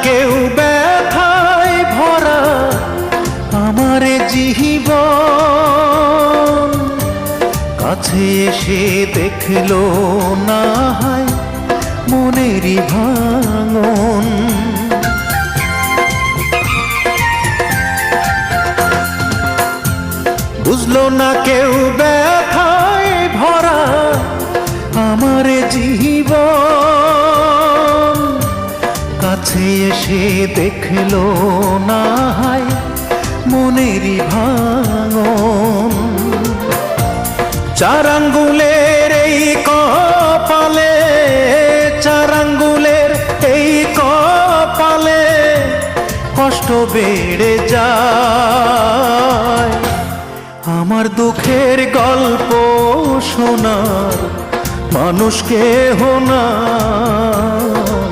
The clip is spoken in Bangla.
কেউ ব্যথায় ভরা আমার জীবন, কাছে এসে দেখলো না হয় মনেরই ভাঙন। বুঝলো না কেউ ব্যথায় ভরা আমার জীবন, কাছে এসে দেখলো না হয় মনেরই ভাঙন। চার আঙ্গুলের এই কপালে, চার আঙ্গুলের এই কপালে কষ্ট বেড়ে যায়। আমার দুঃখের গল্প শোনার মানুষ কেহ নাই।